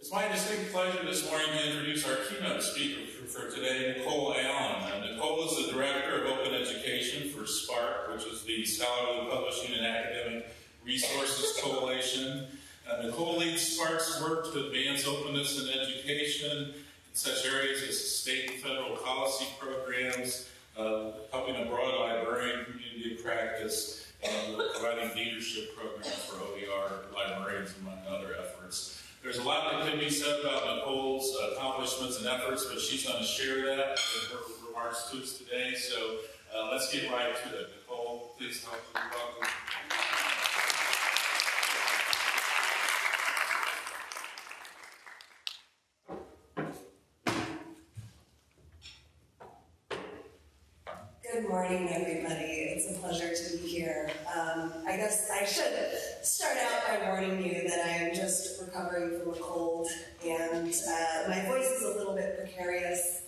It's my distinct pleasure this morning to introduce our keynote speaker for today, Nicole Allen. Nicole is the Director of Open Education for SPARC, which is the Scholarly Publishing and Academic Resources Coalition. Nicole leads SPARC's work to advance openness in education in such areas as state and federal policy programs, helping a broad librarian community of practice, and providing leadership programs for OER librarians, among other efforts. There's a lot that could be said about Nicole's accomplishments and efforts, but she's going to share that in her remarks to us today. So let's get right to it. Nicole, please help me welcome. Good morning, everybody. It's a pleasure to be here. I guess I should start out by warning you that I am just recovering from a cold, and my voice is a little bit precarious,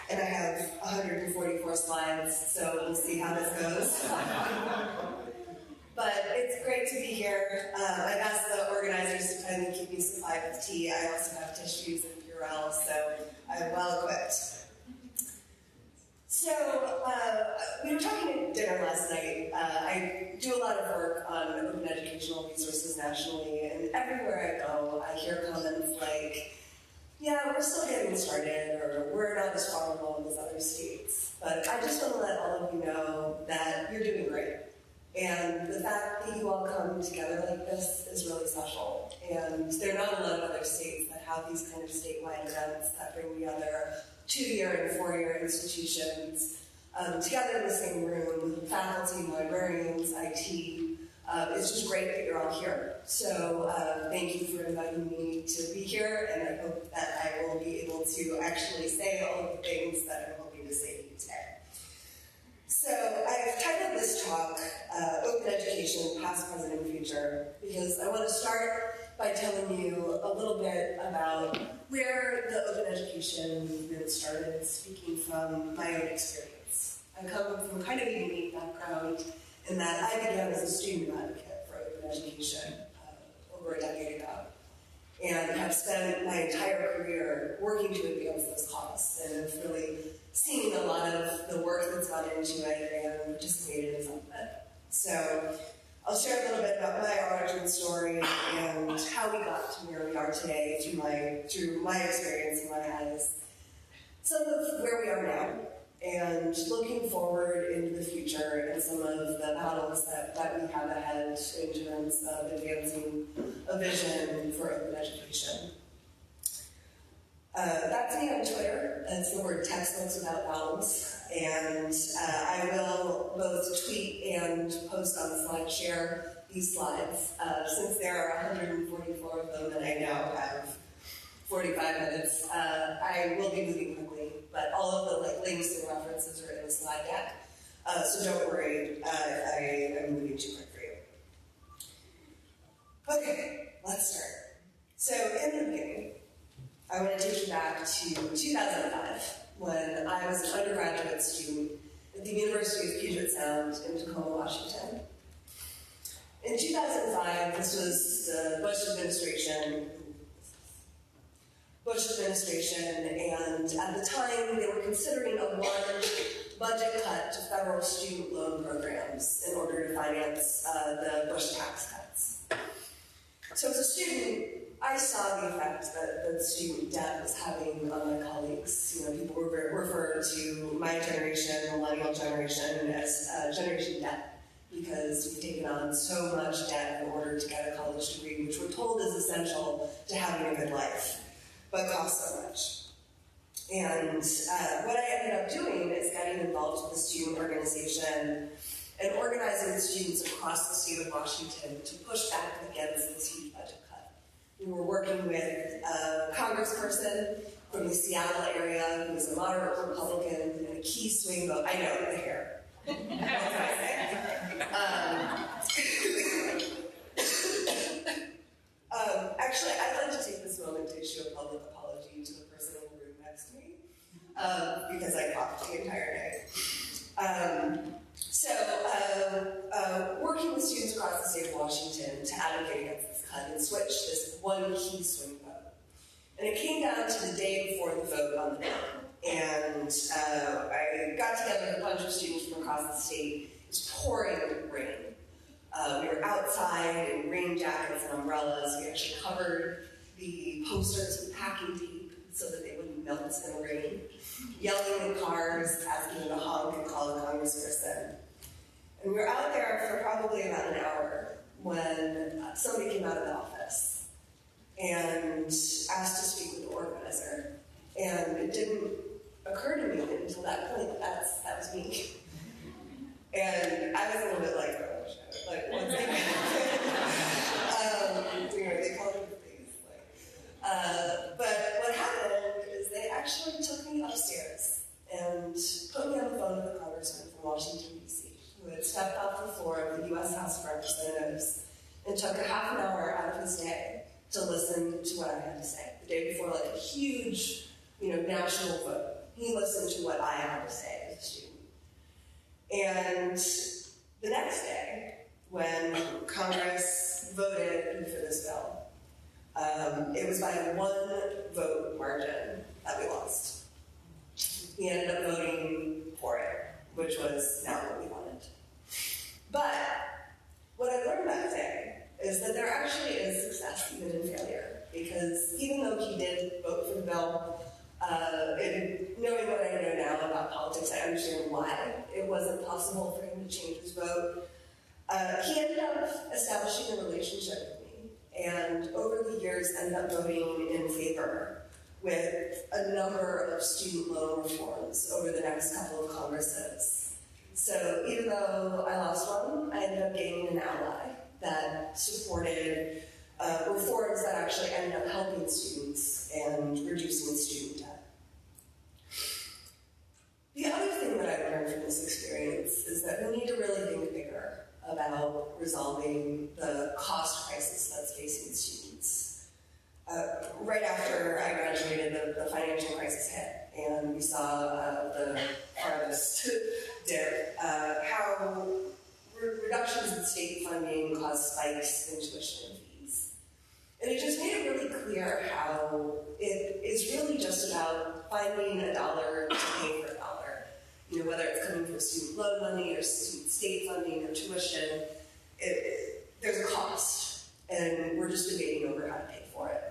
and I have 144 slides, so we'll see how this goes. But it's great to be here. I've asked the organizers to kindly keep me supplied with tea. I also have tissues and Purell, so I'm well equipped. So, we were talking at dinner last night. I do a lot of work on open educational resources nationally, and everywhere I go, I hear comments like, yeah, we're still getting started, or we're not as far along as other states. But I just want to let all of you know that you're doing great. And the fact that you all come together like this is really special. And there are not a lot of other states that have these kind of statewide events that bring together 2-year and 4-year institutions together in the same room, faculty, librarians, IT. It's just great that you're all here. So thank you for inviting me to be here, and I hope that I will be able to actually say all of the things that I'm hoping to say to you today. So I've titled this talk, Open Education, Past, Present, and Future, because I want to start by telling you a little bit about where the open education movement started, speaking from my own experience. I come from kind of a unique background in that I began as a student advocate for open education over a decade ago, and have spent my entire career working to advance this cause, and have really seen a lot of the work that's gone into it and participated in some of it. So I'll share a little bit about my origin story and how we got to where we are today through my experience and my eyes. Some of where we are now, and looking forward into the future and some of the battles that we have ahead in terms of advancing a vision for open education. That's me on Twitter. That's the word textbooks without vowels. And I will both tweet and post on SlideShare these slides. Since there are 144 of them and I now have 45 minutes, I will be moving quickly, but all of the links and references are in the slide deck. So don't worry if I am moving too quick for you. Okay, let's start. So in the beginning, I want to take you back to 2005, when I was an undergraduate student at the University of Puget Sound in Tacoma, Washington. In 2005, this was the Bush administration, and at the time, they were considering a large budget cut to federal student loan programs in order to finance the Bush tax cuts. So as a student, I saw the effect that student debt was having on my colleagues. You know, people refer to my generation, millennial generation, as Generation Debt, because we've taken on so much debt in order to get a college degree, which we're told is essential to having a good life, but costs so much. And what I ended up doing is getting involved with the student organization and organizing the students across the state of Washington to push back against this huge budget cut. We were working with a congressperson from the Seattle area who was a moderate Republican and a key swing vote. I know, the hair. What can I say? Actually, I'd like to take this moment to issue a public apology to the person in the room next to me, because I coughed the entire day. Working with students across the state of Washington to advocate against this cut and switch this one key swing vote. And it came down to the day before the vote on the ballot. And I got together with a bunch of students from across the state. It was pouring rain. We were outside in rain jackets and umbrellas. We actually covered the posters with packing tape so that they wouldn't melt in the rain. Yelling in cars, asking to honk and call a congressperson. And we were out there for probably about an hour when somebody came out of the office and asked to speak with the organizer. And it didn't occur to me until that point that was me. And I was a little bit like, oh, shit. Like, one second. They called it the face. But what happened is they actually took me upstairs and put me on the phone with a congressman from Washington, D.C., who had stepped off the floor of the U.S. House of Representatives and took a half an hour out of his day to listen to what I had to say. The day before, like a huge, national vote. He listened to what I had to say as a student. And the next day, when Congress voted for this bill, it was by a 1-vote margin that we lost. We ended up voting for it, which was not what we wanted. But what I learned that day is that there actually is success even in failure, because even though he did vote for the bill, and knowing what I know now about politics, I understand why it wasn't possible for him to change his vote. He ended up establishing a relationship with me, and over the years ended up voting in favor with a number of student loan reforms over the next couple of Congresses. So even though I lost one, I ended up gaining an ally that supported reforms that actually ended up helping students and reducing student debt. The other thing that I learned from this experience is that we need to really think bigger about resolving the cost crisis that's facing students. Right after I graduated, the financial crisis hit, and we saw the farthest dip, how reductions in state funding caused spikes in tuition and fees. And it just made it really clear how it is really just about finding a dollar to pay for a dollar. Whether it's coming from student loan money or student state funding or tuition, there's a cost, and we're just debating over how to pay for it.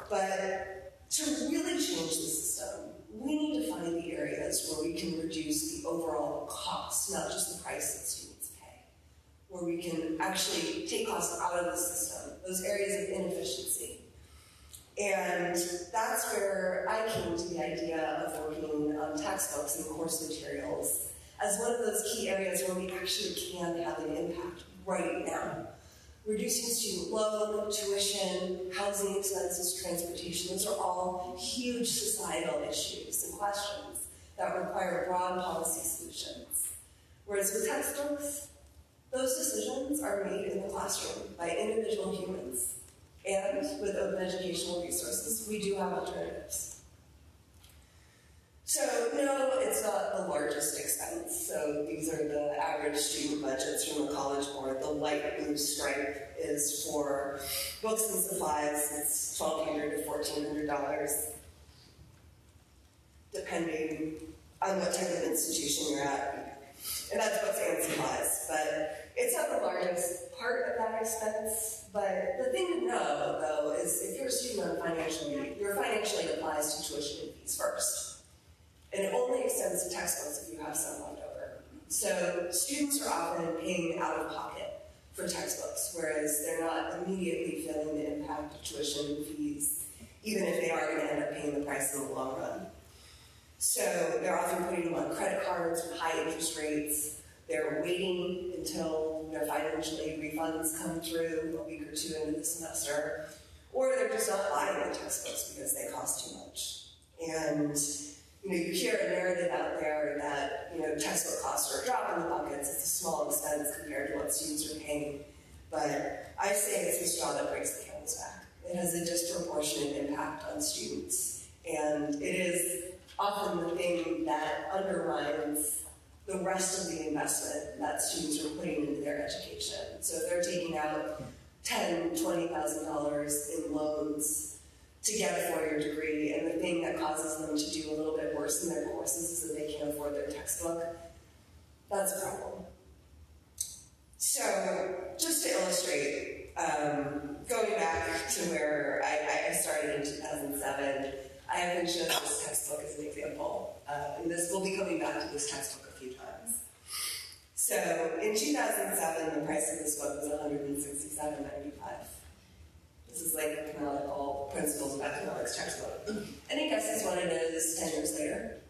But to really change the system, we need to find the areas where we can reduce the overall cost, not just the price that students pay, where we can actually take costs out of the system, those areas of inefficiency. And that's where I came to the idea of working on textbooks and course materials as one of those key areas where we actually can have an impact right now. Reducing student loan, tuition, housing expenses, transportation, those are all huge societal issues and questions that require broad policy solutions. Whereas with textbooks, those decisions are made in the classroom by individual humans. And with open educational resources, we do have alternatives. So no, it's not the largest expense. So these are the average student budgets from the College Board. The light blue stripe is for books and supplies. It's $1,200 to $1,400, depending on what type of institution you're at. And that's books and supplies. But it's not the largest part of that expense. But the thing to know, though, is if you're a student on financial aid, your financial aid applies to tuition and fees first. And it only extends to textbooks if you have some left over. So students are often paying out of pocket for textbooks, whereas they're not immediately feeling the impact of tuition and fees, even if they are going to end up paying the price in the long run. So they're often putting them on credit cards with high interest rates. They're waiting until their financial aid refunds come through a week or two into the semester, or they're just not buying the textbooks because they cost too much. And you hear a narrative out there that textbook costs are a drop in the buckets. It's a small expense compared to what students are paying. But I say it's the straw that breaks the camel's back. It has a disproportionate impact on students, and it is often the thing that undermines the rest of the investment that students are putting into their education. So if they're taking out $10,000, $20,000 in loans to get a four-year degree, and the thing that causes them to do a little bit worse in their courses is that they can't afford their textbook. That's a problem. So, just to illustrate, going back to where I started in 2007, I have been shown this textbook as an example, and we'll be coming back to this textbook a few times. So, in 2007, the price of this book was $167.95. This is like a canonical Principles of Economics textbook. Any guesses what it is 10 years later?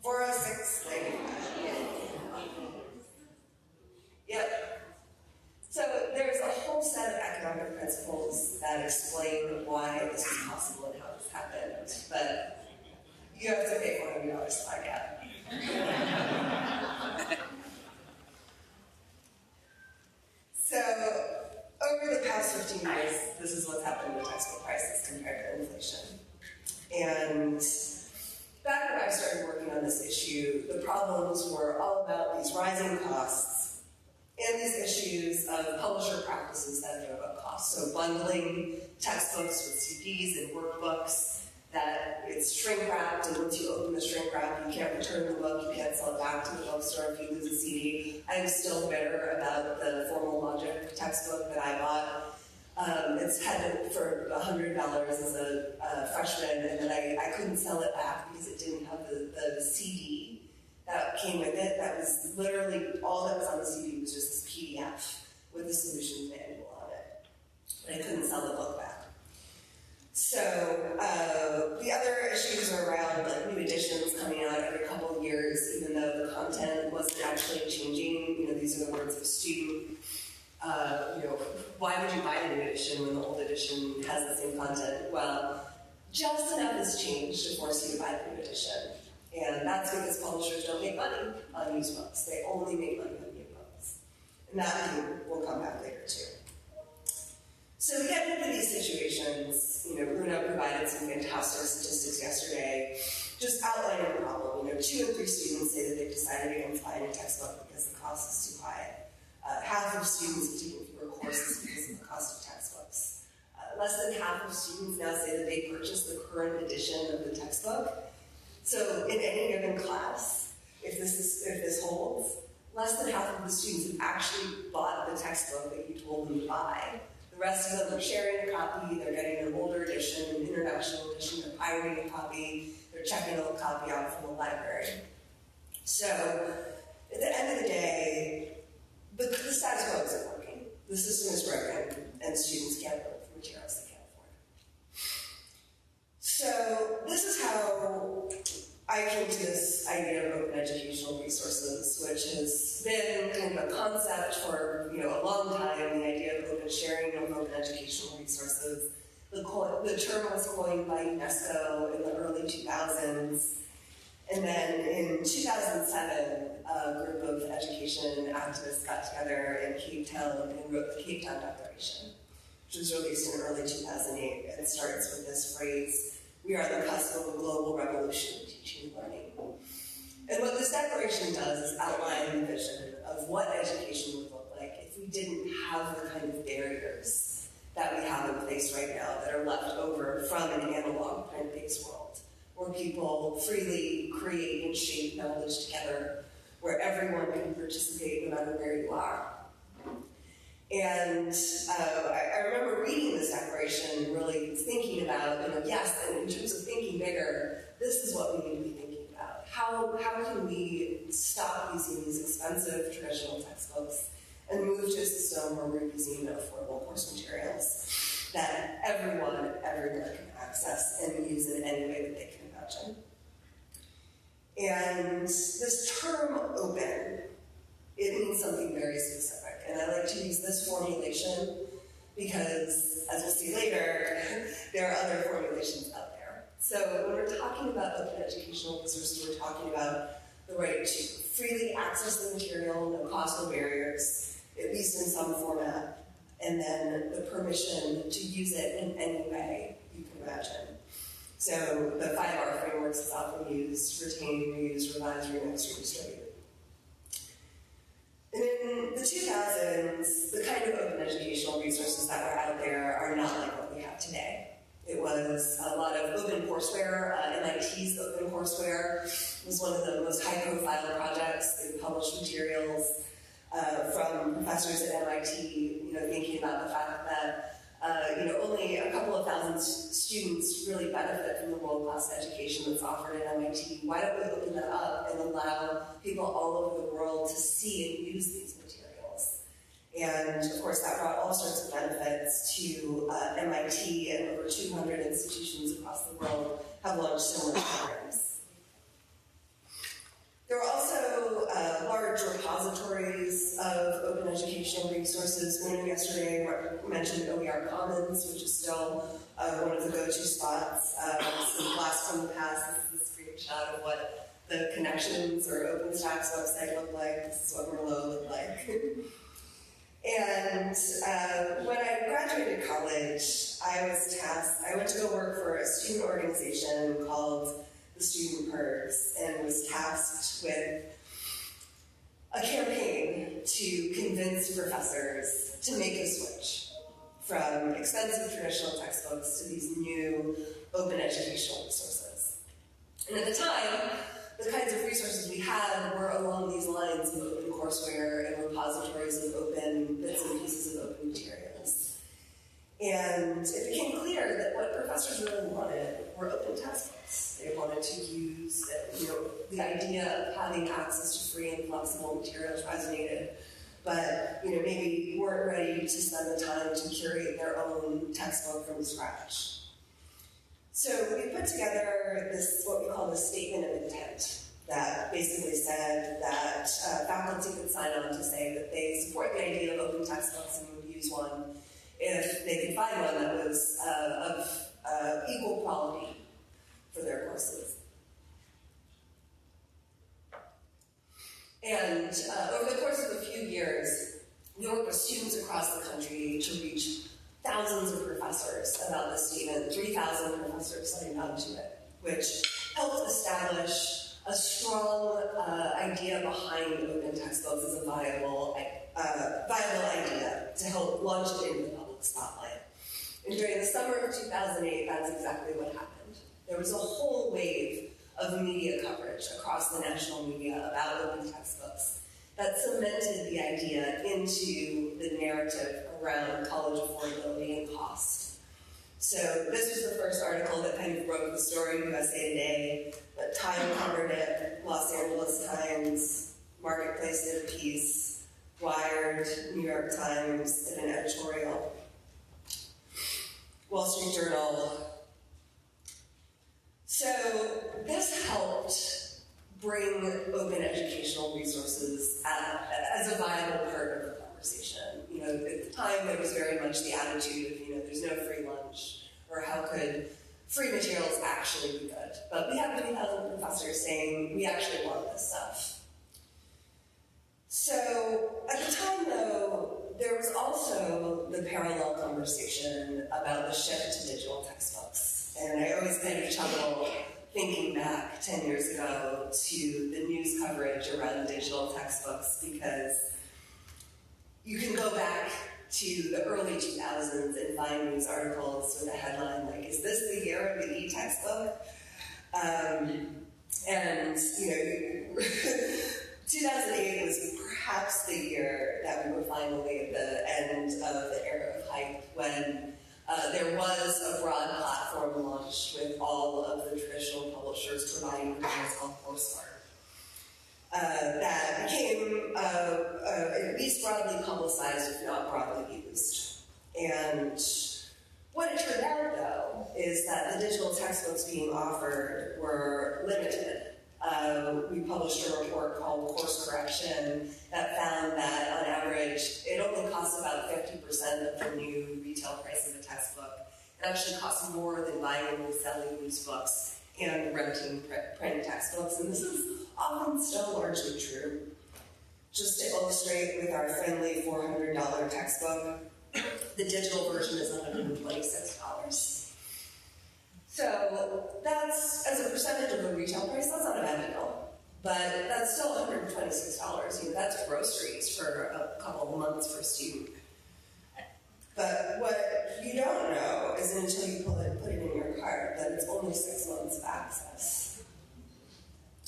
$406.95. Yep. So there's a whole set of economic principles that explain why this is possible and how this happened, but you have to pay $400 to find out. So, over the past 15 years, this is what's happened to textbook prices compared to inflation. And back when I started working on this issue, the problems were all about these rising costs and these issues of publisher practices that drove up costs. So bundling textbooks with CDs and workbooks, that it's shrink wrapped, and once you open the shrink wrap, you can't return the book, you can't sell it back to the bookstore if you lose a CD. I'm still bitter about the Formal Logic textbook that I bought. It's had for $100 as a freshman, and then I couldn't sell it back because it didn't have the CD that came with it. That was literally all that was on the CD was just this PDF with the solutions manual on it. But I couldn't sell the book back. So the other issues are around like new editions coming out every couple of years, even though the content wasn't actually changing. You know, these are the words of a student. Why would you buy a new edition when the old edition has the same content? Well, just enough has changed to force you to buy the new edition. And that's because publishers don't make money on used books. They only make money on new books. And that will come back later too. So to get into these situations, Bruno provided some fantastic statistics yesterday, just outlining the problem. 2 in 3 students say that they've decided against buying a textbook because the cost is too high. Half of students have taken fewer courses because of the cost of textbooks. Less than half of students now say that they purchased the current edition of the textbook. So in any given class, if this holds, less than half of the students have actually bought the textbook that you told them to buy. The rest of them are sharing a copy, they're getting an older edition, an international edition, they're pirating a copy, they're checking a copy out from the library. So, at the end of the day, the status quo isn't working. The system is broken, and students can't afford the materials they can't afford. So, this is how I came to this idea of open educational resources, which has been kind of a concept for a long time, the idea of open sharing of open educational resources. The term was coined by UNESCO in the early 2000s. And then in 2007, a group of education activists got together in Cape Town and wrote the Cape Town Declaration, which was released in early 2008. It starts with this phrase, "We are the cusp of a global revolution in teaching and learning." And what this declaration does is outline the vision of what education would look like if we didn't have the kind of barriers that we have in place right now that are left over from an analog print-based world, where people freely create and shape knowledge together, where everyone can participate no matter where you are. And I remember reading this declaration and really thinking about, yes, and in terms of thinking bigger, this is what we need to be thinking about. How can we stop using these expensive traditional textbooks and move to a system where we're using affordable course materials that everyone everywhere can access and use in any way that they can imagine. And this term open, it means something very specific. And I like to use this formulation because, as we'll see later, there are other formulations out there. So when we're talking about open educational resources, we're talking about the right to freely access the material, no cost, no barriers, at least in some format, and then the permission to use it in any way you can imagine. So the 5R frameworks is often used: retain, reuse, revise, remix, redistribute. And in the 2000s, the kind of open educational resources that were out there was a lot of open courseware. MIT's OpenCourseware was one of the most high-profile projects. They published materials from professors at MIT, thinking about the fact that only a couple of thousand students really benefit from the world-class education that's offered at MIT. Why don't we open that up and allow people all over the world to see and use these materials? And of course, that brought all sorts of benefits to MIT, and over 200 institutions across the world have launched similar programs. There are also large repositories of open educational resources. Manu yesterday mentioned OER Commons, which is still one of the go-to spots. Some blast from the past. This is a screenshot of what the Connections or OpenStack's website looked like. This is what Merlot looked like. And when I graduated college, I went to go work for a student organization called the Student Perks, and was tasked with a campaign to convince professors to make a switch from expensive traditional textbooks to these new open educational resources. And at the time, the kinds of resources we had were along these lines of open courseware and repositories of open bits and pieces of open materials. And it became clear that what professors really wanted were open textbooks. They wanted to use, the idea of having access to free and flexible materials resonated, but maybe weren't ready to spend the time to curate their own textbook from scratch. So we put together this, what we call the statement of intent, that basically said that faculty could sign on to say that they support the idea of open textbooks and would use one if they could find one that was of equal quality for their courses. And over the course of a few years, we worked with students across the country to reach thousands of professors about this statement. 3,000 professors signed on to it, which helped establish a strong idea behind open textbooks as a viable idea to help launch it into the public spotlight. And during the summer of 2008, that's exactly what happened. There was a whole wave of media coverage across the national media about open textbooks that cemented the idea into the narrative around college affordability and cost. So this was the first article that kind of broke the story, USA Today, but Time covered it, Los Angeles Times, Marketplace did a piece, Wired, New York Times did an editorial, Wall Street Journal. So this helped bring open educational resources as a viable part of the conversation. At the time there was very much the attitude of, there's no free lunch, or how could free materials actually be good? But we have 3,000 professors saying, we actually want this stuff. So at the time, though, there was also the parallel conversation about the shift to digital textbooks. And I always kind of chuckle thinking back 10 years ago to the news coverage around digital textbooks, because you can go back to the early 2000s and find news articles with a headline like, is this the year of the e-textbook? And 2008 was perhaps the year that we were finally at the end of the era of hype, when there was a broad platform launched with all of the traditional publishers providing materials called SPARC. That became at least broadly publicized, if not broadly used. And what it turned out, though, is that the digital textbooks being offered were limited. We published a report called Course Correction that found that, on average, it only costs about 50% of the new retail price of a textbook. It actually costs more than buying and selling used books and renting print textbooks, and this is often still largely true. Just to illustrate with our friendly $400 textbook, the digital version is $126. So that's, as a percentage of the retail price, that's not a bad deal. But that's still $126. That's groceries for a couple of months for a student. But what you don't know is until you put it in your part, that it's only 6 months of access.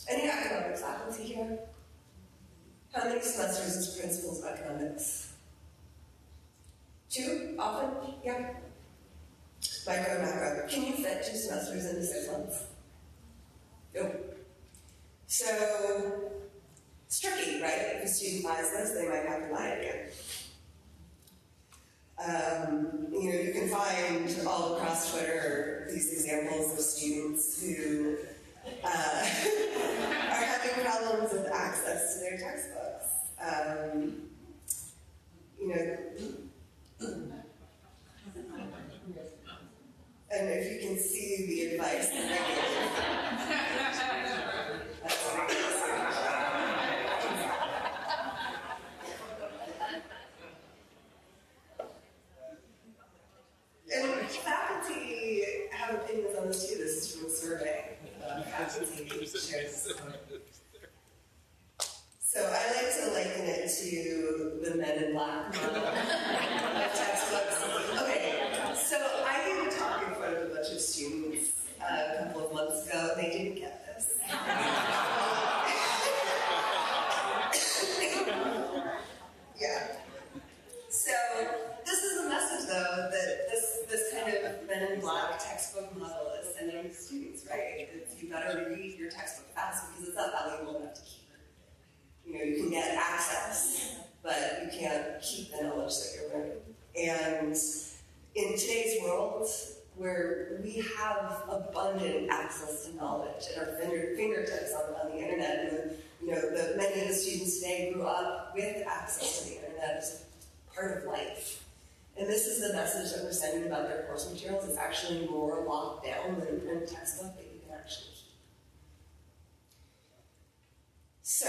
Any economics faculty here? How many semesters is Principles of Economics? 2, often? Yeah. Micro, macro. Can you fit 2 semesters into 6 months? Nope. So, it's tricky, right? If a student buys this, they might have to buy it again. You can find all across Twitter these examples of students who are having problems with access to their textbooks. And if you can see the advice that they give, that's and faculty have opinions on this too. This is from a survey. Faculty shares. So I like to liken it to the Men in Black model of textbooks. Okay, so I gave a talk in front of a bunch of students a couple of months ago. They didn't get this. Yeah. So this is the message, though, that this kind of Men in Black textbook model is sending to students, right? It's, you better read your textbook fast because it's not valuable enough to keep. You can get access, but you can't keep the knowledge that you're learning. And in today's world, where we have abundant access to knowledge at our fingertips on the internet, and many of the students today grew up with access to the internet as part of life. And this is the message that we're sending about their course materials. It's actually more locked down than a print textbook that you can actually keep. So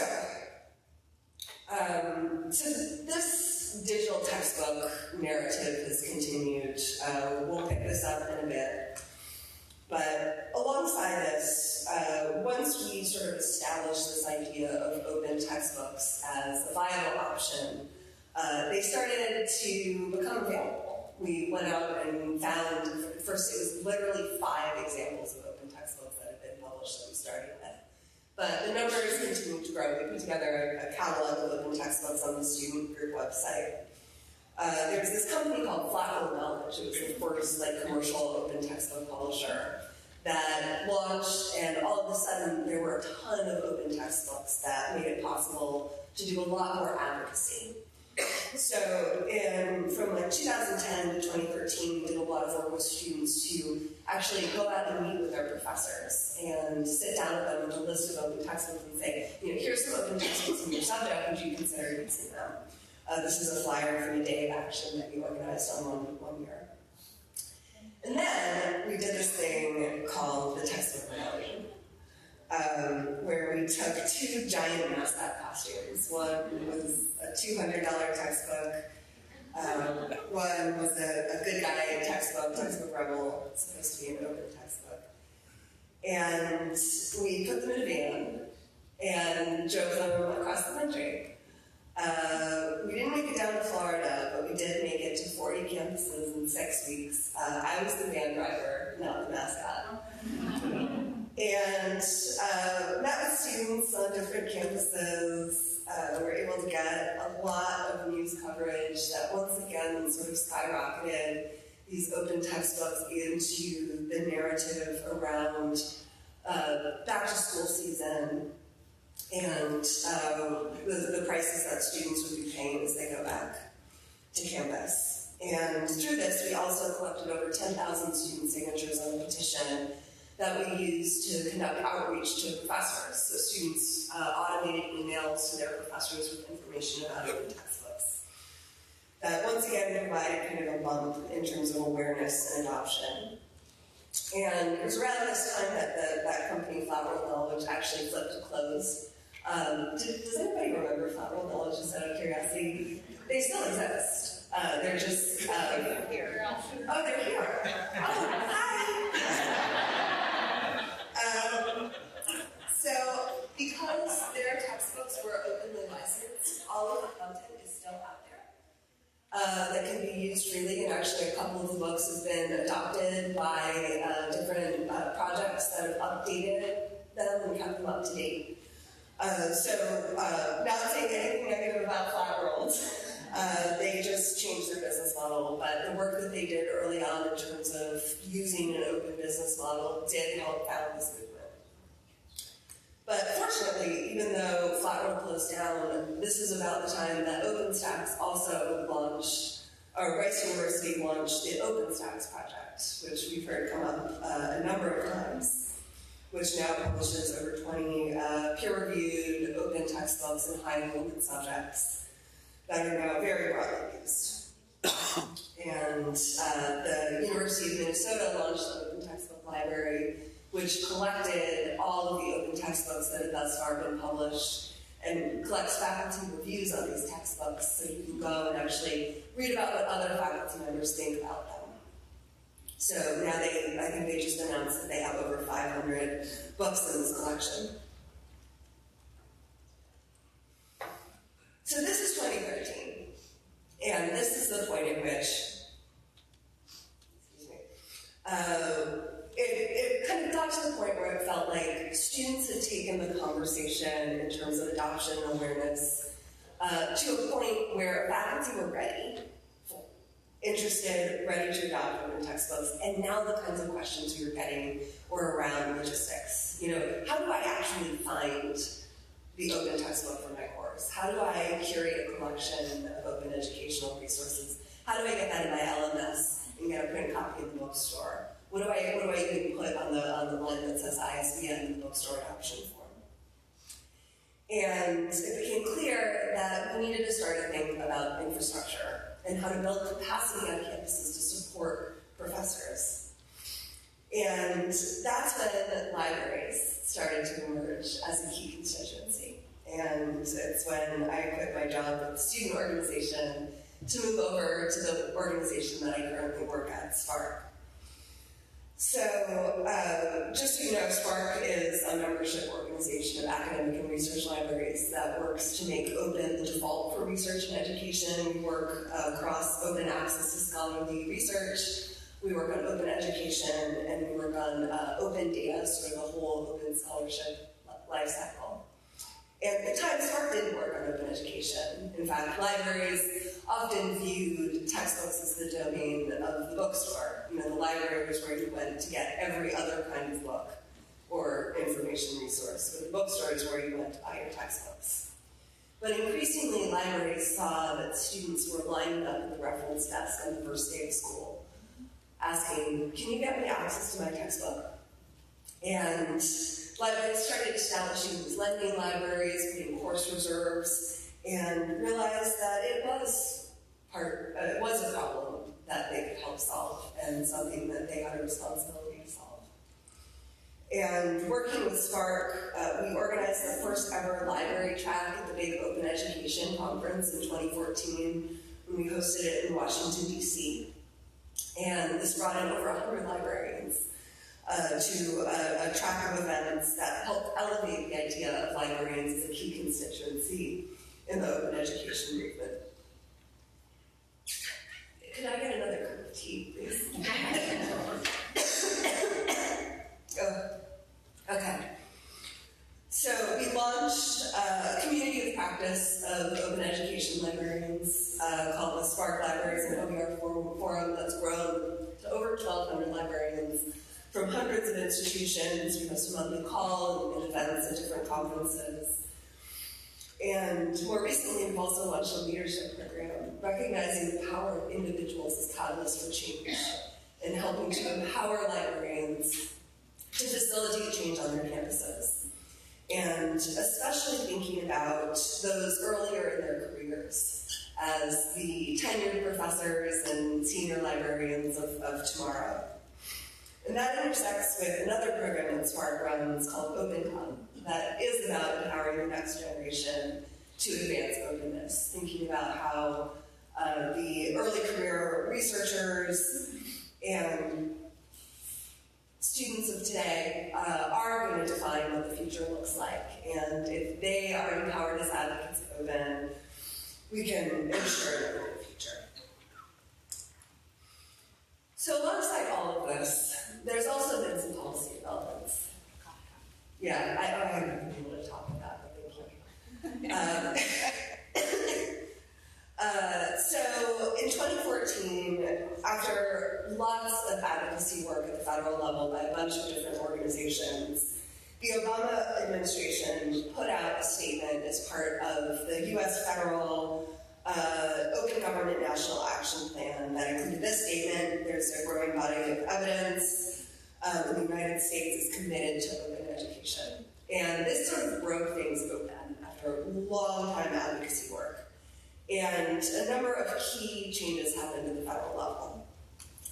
this digital textbook narrative has continued. We'll pick this up in a bit. But alongside this, once we sort of established this idea of open textbooks as a viable option, they started to become available. We went out and found, first it was literally 5 examples of open textbooks that had been published that we started with. But the numbers continue to grow. We put together a catalog of open textbooks on the student group website. There's this company called Flatworld Knowledge. It was the first commercial open textbook publisher that launched, and all of a sudden there were a ton of open textbooks that made it possible to do a lot more advocacy. So from 2010 to 2013, we did a lot of work with students to actually go out and meet with their professors and sit down with them with a list of open textbooks and say, here's some open textbooks in your subject, would you consider using them? This is a flyer from a day of action that we organized on one year. And then we did this thing called the Textbook Rebellion, where we took 2 giant mascot costumes. One was a $200 textbook. One was a good guy textbook Rebel, supposed to be an open textbook. And we put them in a van and drove them across the country. We didn't make it down to Florida, but we did make it to 40 campuses in 6 weeks. I was the van driver, not the mascot. And met with students on different campuses. We were able to get a lot of news coverage that once again sort of skyrocketed these open textbooks into the narrative around back to school season and the prices that students would be paying as they go back to campus. And through this, we also collected over 10,000 student signatures on a petition that we used to conduct outreach to professors. So students automated emails to their professors with information about open textbooks. That once again provided kind of a bump in terms of awareness and adoption. And it was around this time that that company, Flatworld Knowledge, actually flipped to close. Does anybody remember Flatworld Knowledge, just out of curiosity? They still exist. They're just... they're here. Oh, they're here. Oh, hi! So, because their textbooks were openly licensed, all of the content is still out there that can be used used freely, and actually a couple of the books have been adopted by different projects that have updated them and kept them up to date. Not saying anything negative about Flat World, they just changed their business model, but the work that they did early on in terms of using an open business model did help found this movement. But fortunately, even though Flat World closed down, this is about the time that OpenStax also launched, or Rice University launched the OpenStax project, which we've heard come up a number of times, which now publishes over 20 peer-reviewed open textbooks in high-enrollment subjects that are now very broadly used. And the University of Minnesota launched the Open Textbook Library, which collected all of the open textbooks that have thus far been published and collects faculty reviews on these textbooks so you can go and actually read about what other faculty members think about them. So now I think they just announced that they have over 500 books in this collection. So this is 2013, and this is the point at which, it kind of got to the point where it felt like students had taken the conversation in terms of adoption and awareness to a point where faculty were ready, interested, ready to adopt open textbooks, and now the kinds of questions we were getting were around logistics. You know, how do I actually find the open textbook for my course? How do I curate a collection of open educational resources? How do I get that in my LMS and get a print copy in the bookstore? What do I even put on the line that says ISBN in the bookstore adoption form? And it became clear that we needed to start to think about infrastructure and how to build capacity on campuses to support professors. And that's when libraries started to emerge as a key constituency. And it's when I quit my job with the student organization to move over to the organization that I currently work at, SPARC. So, just so you know, SPARC is a membership organization of academic and research libraries that works to make open the default for research and education. We work across open access to scholarly research. We work on open education, and we work on open data, sort of the whole open scholarship life cycle. And at the time, SPARC didn't work on open education. In fact, libraries often viewed textbooks as the domain of the bookstore. You know, the library was where you went to get every other kind of book or information resource, but the bookstore is where you went to buy your textbooks. But increasingly, libraries saw that students were lining up at the reference desk on the first day of school, asking, can you get me access to my textbook? And libraries started establishing these lending libraries, putting course reserves, and realized that it was a problem that they could help solve, and something that they had a responsibility to solve. And working with SPARC, we organized the first ever library track at the big Open Education Conference in 2014, when we hosted it in Washington, D.C. And this brought in over 100 librarians to a track of events that helped elevate the idea of librarians as a key constituency in the open education movement. Could I get another cup of tea, please? Okay. So we launched a community of practice of open education librarians called the SPARC Libraries and OER Forum that's grown to over 1,200 librarians from hundreds of institutions. We host a monthly call and events at different conferences. And more recently, we've also launched a leadership program, recognizing the power of individuals as catalysts for change, and helping to empower librarians to facilitate change on their campuses. And especially thinking about those earlier in their careers as the tenured professors and senior librarians of tomorrow. And that intersects with another program that SPARC runs called OpenCom, that is about empowering the next generation to advance openness, thinking about how the early career researchers and students of today are going to define what the future looks like. And if they are empowered as advocates of open, we can ensure that in the future. So alongside all of this, there's also been some policy developments. Yeah, I haven't been able to talk about that, but thank you. So in 2014, after lots of advocacy work at the federal level by a bunch of different organizations, the Obama administration put out a statement as part of the U.S. federal Open Government National Action Plan that included this statement: there's a growing body of evidence the United States is committed to open education. And this sort of broke things open after long time advocacy work. And a number of key changes happened at the federal level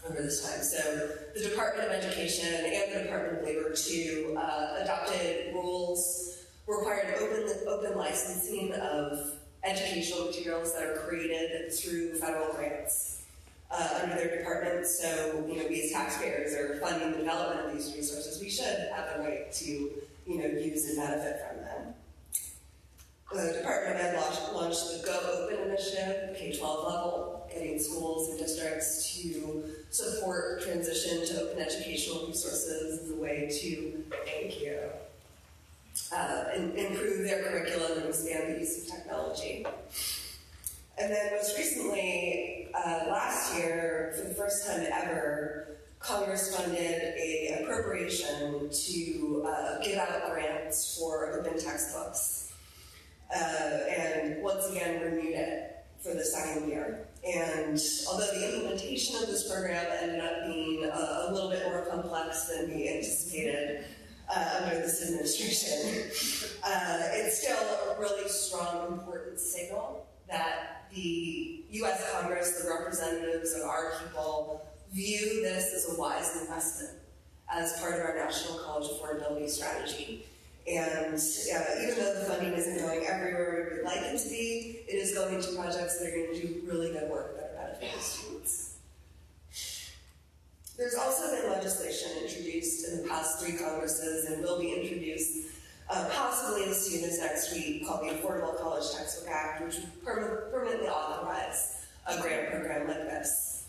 over this time. So the Department of Education and the Department of Labor, too, adopted rules required open licensing of educational materials that are created through federal grants under their department. So, we as taxpayers are funding the development of these resources. We should have the right to, use and benefit from them. The Department of Ed launched the Go Open initiative, K-12 level, getting schools and districts to support transition to open educational resources as a way to, improve their curriculum and expand the use of technology. And then most recently, last year, for the first time ever, Congress funded an appropriation to give out grants for open textbooks. And once again renewed it for the second year. And although the implementation of this program ended up being a little bit more complex than we anticipated under this administration, it's still a really strong, important signal that the U.S. Congress, the representatives of our people, view this as a wise investment as part of our national college affordability strategy. And even though the funding isn't going everywhere we'd like it to be, it is going to projects that are going to do really good work that are benefiting students. There's also been legislation introduced in the past 3 Congresses and will be introduced possibly as soon as next week, called the Affordable College Textbook Act, which would permanently authorize a grant program like this.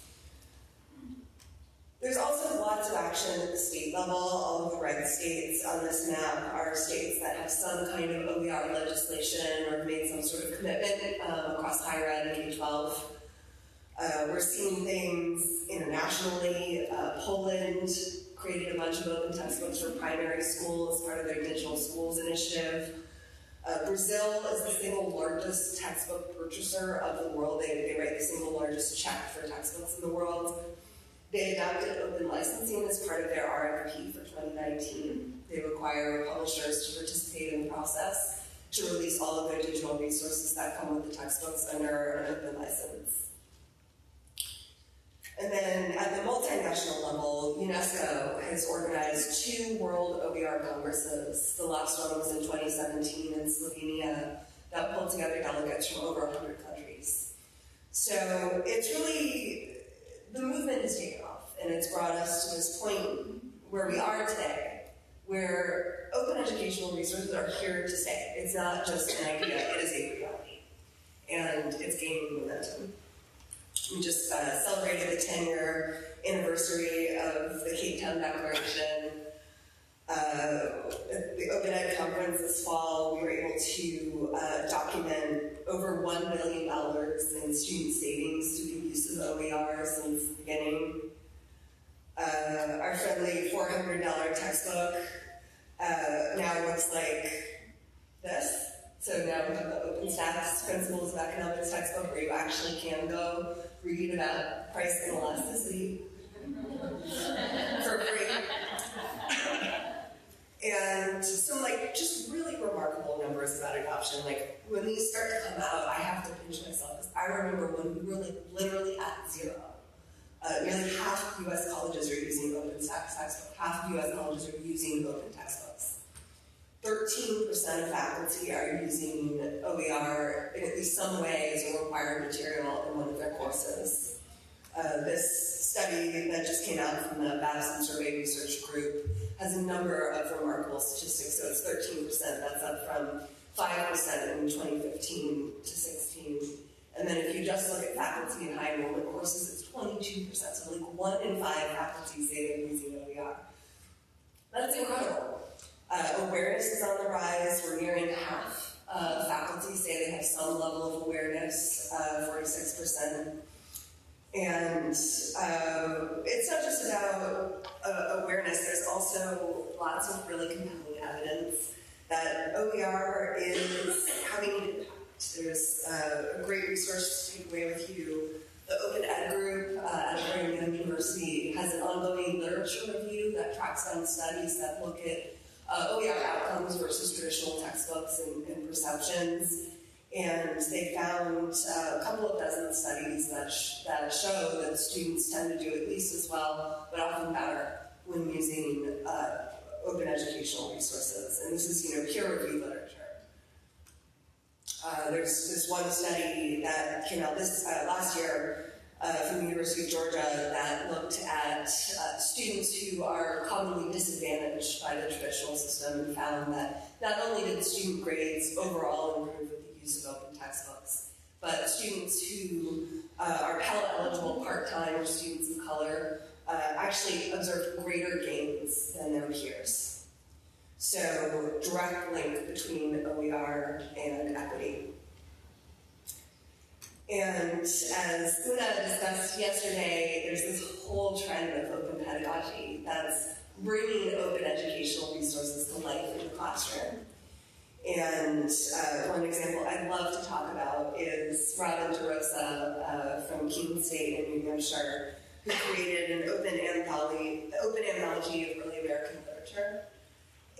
There's also lots of action at the state level. All of the red states on this map are states that have some kind of OER legislation or made some sort of commitment across higher ed and K-12. We're seeing things internationally. Poland created a bunch of open textbooks for primary school as part of their digital schools initiative. Brazil is the single largest textbook purchaser of the world. They write the single largest check for textbooks in the world. They adopted open licensing as part of their RFP for 2019. They require publishers to participate in the process to release all of their digital resources that come with the textbooks under an open license. And then at the multinational level, UNESCO has organized 2 World OER Congresses. The last one was in 2017 in Slovenia that pulled together delegates from over 100 countries. So it's really, the movement has taken off, and it's brought us to this point where we are today, where open educational resources are here to stay. It's not just an idea, it is a reality. And it's gaining momentum. We just celebrated the 10-year anniversary of the Cape Town Declaration. At the Open Ed Conference this fall, we were able to document over $1 billion in student savings through the use of OER since the beginning. Our friendly $400 textbook now looks like this. So now we have the OpenStax Principles of Economics textbook where you actually can go read about price and elasticity for free. And some just really remarkable numbers about adoption. Like when these start to come out, I have to pinch myself because I remember when we were literally at 0. Nearly half of U.S. colleges are using OpenStax textbooks. Half of U.S. colleges are using open textbooks. 13% of faculty are using OER in at least some way as a required material in one of their courses. This study that just came out from the Babson Survey Research Group has a number of remarkable statistics. So it's 13%. That's up from 5% in 2015 to 16. And then if you just look at faculty and high enrollment courses, it's 22%. So like 1 in 5 faculty say they're using OER. That's incredible. Awareness is on the rise. We're nearing half of faculty say they have some level of awareness, 46%. And it's not just about awareness. There's also lots of really compelling evidence that OER is having an impact. There's a great resource to take away with you. The Open Ed group at Brigham Young University has an ongoing literature review that tracks down studies that look at OER outcomes versus traditional textbooks and perceptions. And they found a couple of dozen studies that show that students tend to do at least as well, but often better, when using open educational resources. And this is, peer-reviewed literature. There's this one study that came out last year from the University of Georgia that looked at students who are commonly disadvantaged by the traditional system and found that not only did student grades overall improve with the use of open textbooks, but students who are Pell eligible part-time or students of color actually observed greater gains than their peers. So, direct link between OER and equity. And as Una discussed yesterday, there's this whole trend of open pedagogy that's bringing open educational resources to life in the classroom. And one example I'd love to talk about is Robin DeRosa from Keene State in New Hampshire, who created an open anthology of early American literature.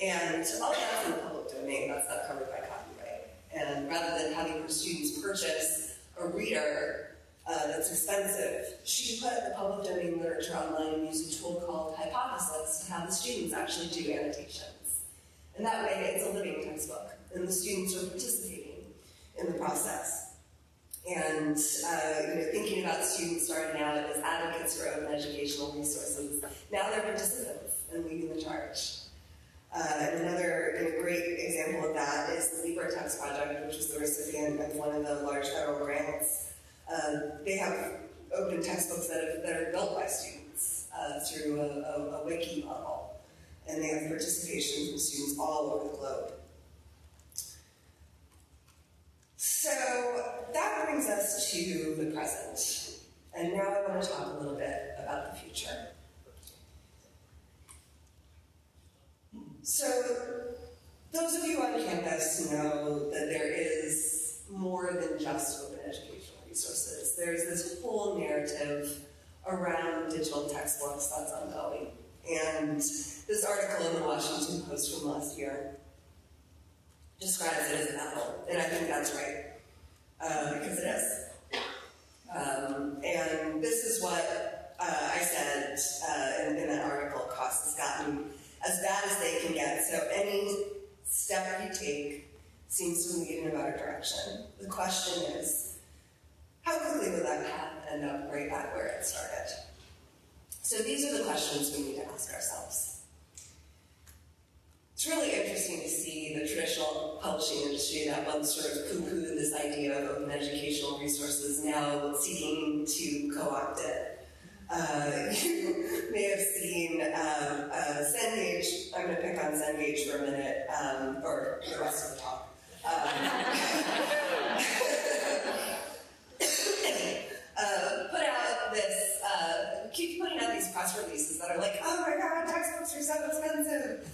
And all that's in the public domain, that's not covered by copyright. And rather than having her students purchase a reader that's expensive, she put the public domain literature online and used a tool called Hypothesis to have the students actually do annotations. And that way it's a living textbook, and the students are participating in the process. And thinking about students starting out as advocates for open educational resources, now they're participants and leading the charge. Another great example of that is the LibreText project, which is the recipient of one of the large federal grants. They have open textbooks that are built by students through a wiki model, and they have participation from students all over the globe. So that brings us to the present, and now I want to talk a little bit about the future. So, those of you on campus know that there is more than just open educational resources. There's this whole narrative around digital textbooks that's ongoing. And this article in the Washington Post from last year describes it as a battle, and I think that's right, because it is. And this is what I said in that article, cost has gotten as bad as they can get. So any step you take seems to lead in a better direction. The question is, how quickly will that path end up right back where it started? So these are the questions we need to ask ourselves. It's really interesting to see the traditional publishing industry that once sort of poo-pooed this idea of open educational resources now seeking to co-opt it. You may have seen Cengage. I'm going to pick on Cengage for a minute, or the rest of the talk. Put out this, keep putting out these press releases that are like, oh my god, textbooks are so expensive.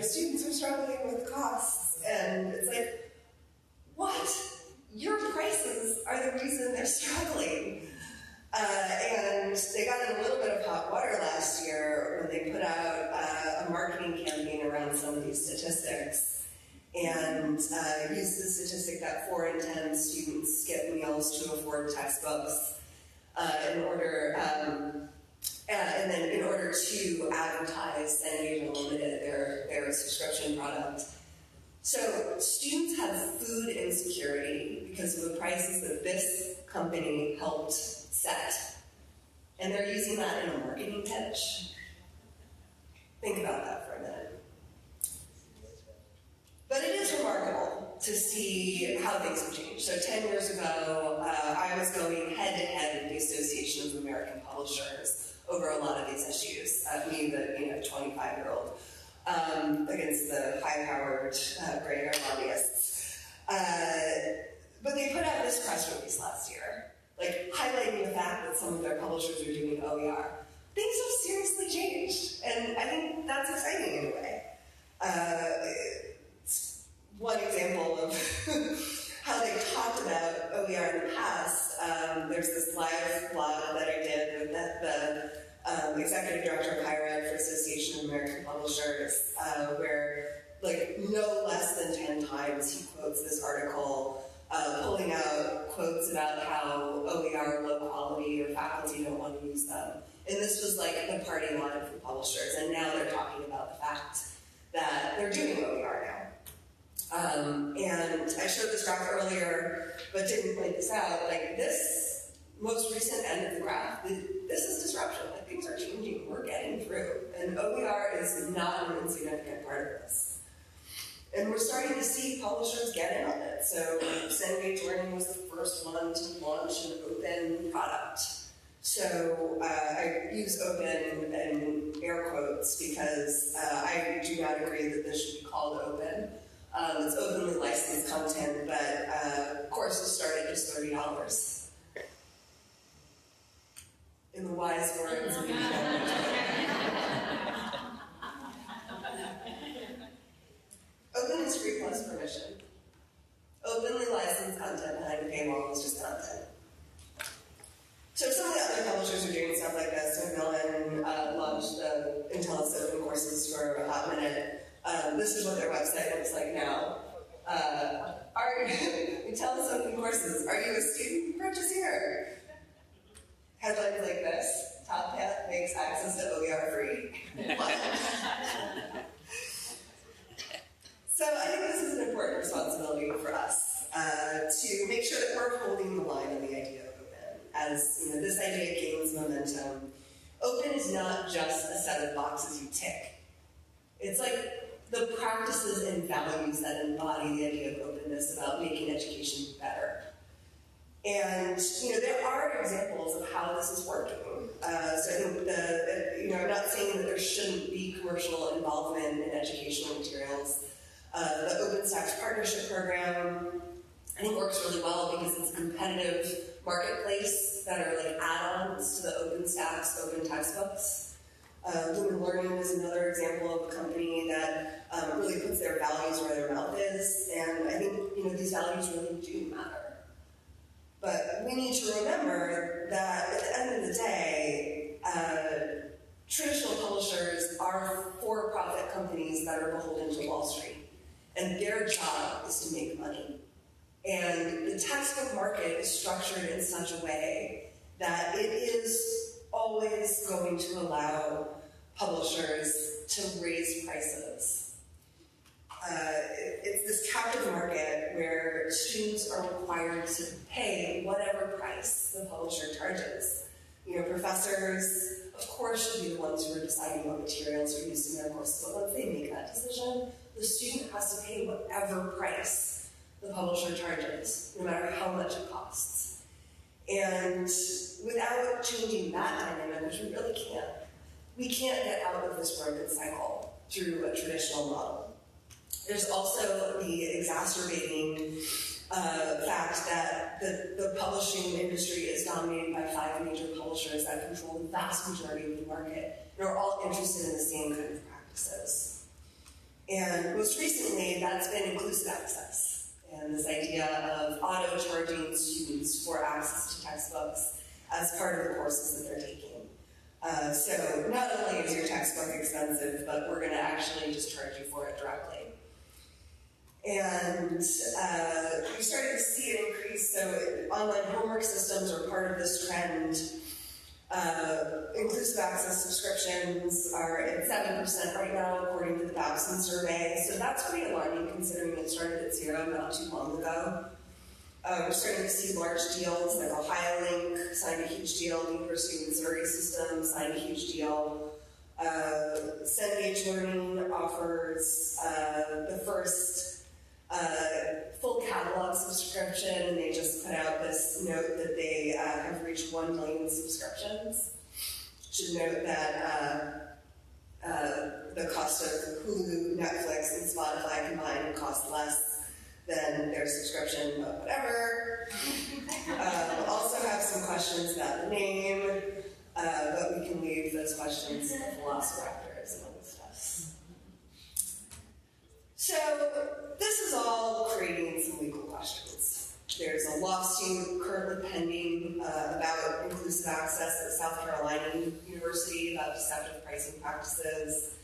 Students are struggling with costs. And it's like, what? Your prices are the reason they're struggling. And they got in a little bit of hot water last year when they put out a marketing campaign around some of these statistics and used the statistic that 4 in 10 students skip meals to afford textbooks in order to advertise Cengage Unlimited, their subscription product. So students have food insecurity because of the prices that this company helped set. And they're using that in a marketing pitch. Think about that for a minute. But it is remarkable to see how things have changed. So 10 years ago, I was going head-to-head with the Association of American Publishers over a lot of these issues. Me, the 25-year-old, against the high-powered gray-haired lobbyists. But they put out this press release last year, like highlighting the fact that some of their publishers are doing OER. Things have seriously changed, and I think that's exciting in a way. One example of how they talked about OER in the past, there's this live blog that I did with the executive director of higher ed for Association of American Publishers, where like no less than 10 times he quotes this article, pulling out quotes about how OER are low quality or faculty don't want to use them. And this was like the party line for publishers, and now they're talking about the fact that they're doing OER now. And I showed this graph earlier, but didn't point this out. Like this most recent end of the graph, this is disruption. Like things are changing. We're getting through, and OER is not an insignificant part of this. And we're starting to see publishers get in on it. So Cengage Learning was the first one to launch an open product. So I use open in air quotes because I do not agree that this should be called open. It's openly licensed content, but courses start at just $30. In the wise words of Open is free plus permission. Openly licensed content behind a paywall is just content. So some of the other publishers are doing stuff like this. So Macmillan launched the Untitled Open courses for a hot minute. This is what their website looks like now. Untitled Open courses. Are you a student? Purchase here. Headlines like this. Top Hat makes access to OER free. So I think this is an important responsibility for us to make sure that we're holding the line on the idea of open. As this idea gains momentum, open is not just a set of boxes you tick. It's like the practices and values that embody the idea of openness about making education better. And there are examples of how this is working. So I think I'm not saying that there shouldn't be commercial involvement in educational materials. The OpenStax partnership program, I think, works really well because it's a competitive marketplace that are like add-ons to the OpenStax open textbooks. Lumen Learning is another example of a company that really puts their values where their mouth is, and I think these values really do matter. But we need to remember that at the end of the day, traditional publishers are for-profit companies that are beholden to Wall Street. And their job is to make money. And the textbook market is structured in such a way that it is always going to allow publishers to raise prices. It's this captive market where students are required to pay whatever price the publisher charges. Professors, of course, should be the ones who are deciding what materials are used in their courses, but once they make that decision, the student has to pay whatever price the publisher charges, no matter how much it costs. And without changing that dynamic, which we really can't, we can't get out of this broken cycle through a traditional model. There's also the exacerbating fact that the publishing industry is dominated by 5 major publishers that control the vast majority of the market and are all interested in the same kind of practices. And most recently, that's been inclusive access, and this idea of auto-charging students for access to textbooks as part of the courses that they're taking. So not only is your textbook expensive, but we're going to actually just charge you for it directly. And we started to see it increase, so online homework systems are part of this trend. Inclusive access subscriptions are at 7% right now, according to the Babson survey. So that's pretty alarming, considering it started at 0 not too long ago. We're starting to see large deals, like Ohio Link signed a huge deal, the University of Missouri System signed a huge deal. Cengage Learning offers the first 1 million subscriptions. Should note that the cost of Hulu, Netflix, and Spotify combined cost less than their subscription, but whatever. Also have some questions about the name, but we can leave those questions to the velociraptors and other stuff. So this is all creating some legal questions. There's a lawsuit currently pending about inclusive access at South Carolina University about deceptive pricing practices.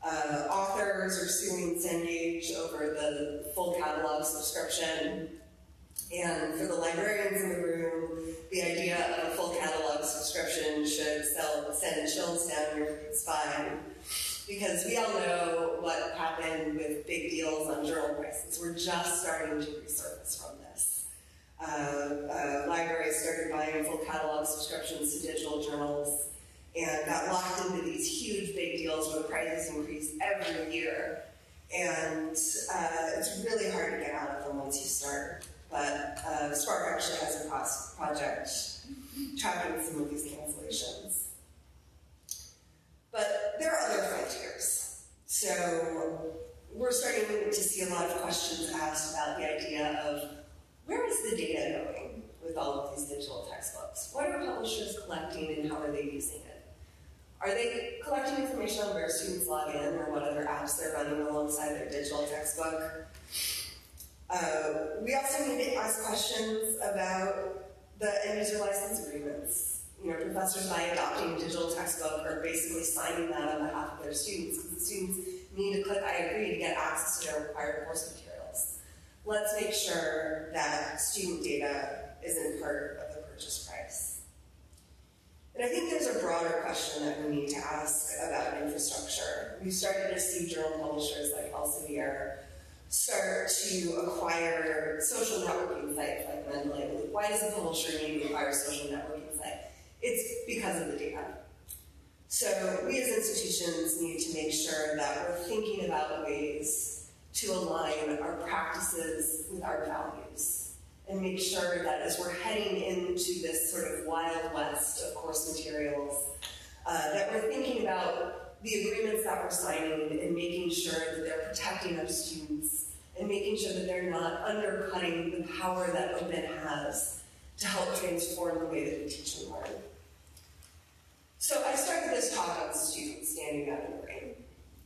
Authors are suing Cengage over the full catalog subscription. And for the librarians in the room, the idea of a full catalog subscription should send chills down your spine. Because we all know what happened with big deals on journal prices. We're just starting to resurface from this. Libraries started buying full catalog subscriptions to digital journals and got locked into these huge big deals where the prices increase every year. And it's really hard to get out of them once you start. But SPARC actually has a project tracking some of these cancellations. But there are other frontiers. So we're starting to see a lot of questions asked about the idea of where is the data going with all of these digital textbooks? What are publishers collecting and how are they using it? Are they collecting information on where students log in or what other apps they're running alongside their digital textbook? We also need to ask questions about the end-user license agreements. You know, professors, by adopting a digital textbook, are basically signing that on behalf of their students, because the students need to click I agree to get access to their required course materials. Let's make sure that student data isn't part of the purchase price. And I think there's a broader question that we need to ask about infrastructure. We've started to see journal publishers like Elsevier start to acquire social networking sites like Mendeley. Why does a publisher need to acquire a social networking site? It's because of the data. So we as institutions need to make sure that we're thinking about ways to align our practices with our values and make sure that as we're heading into this sort of wild west of course materials, that we're thinking about the agreements that we're signing and making sure that they're protecting our students and making sure that they're not undercutting the power that open has to help transform the way that we teach and learn. So I started this talk on students standing up in the rain.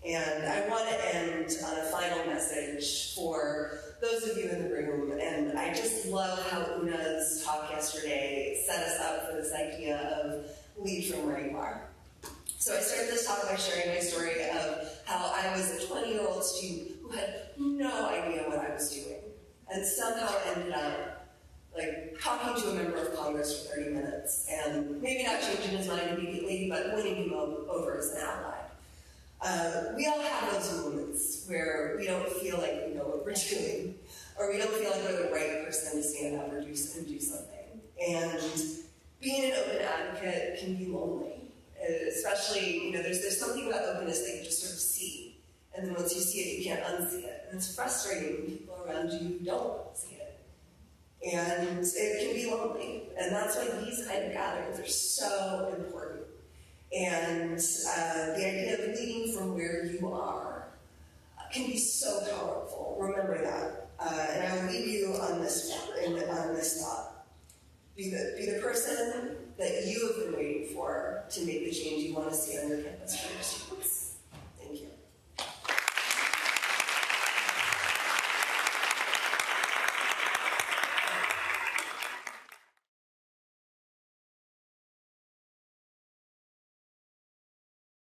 And I want to end on a final message for those of you in the room. And I just love how Una's talk yesterday set us up for this idea of lead from where you are. So I started this talk by sharing my story of how I was a 20-year-old student who had no idea what I was doing, and somehow ended up talking to a member of Congress for 30 minutes, and maybe not changing his mind immediately, but winning him over as an ally. We all have those moments where we don't feel like we know what we're doing, or we don't feel like we're the right person to stand up and do something. And being an open advocate can be lonely. Especially, there's something about openness that you just sort of see. And then once you see it, you can't unsee it. And it's frustrating when people around you don't see it. And it can be lonely. And that's why these kind of gatherings are so important. And the idea of leading from where you are can be so powerful. Remember that. And I will leave you on this thought. Be the person that you have been waiting for to make the change you want to see on your campus for your students.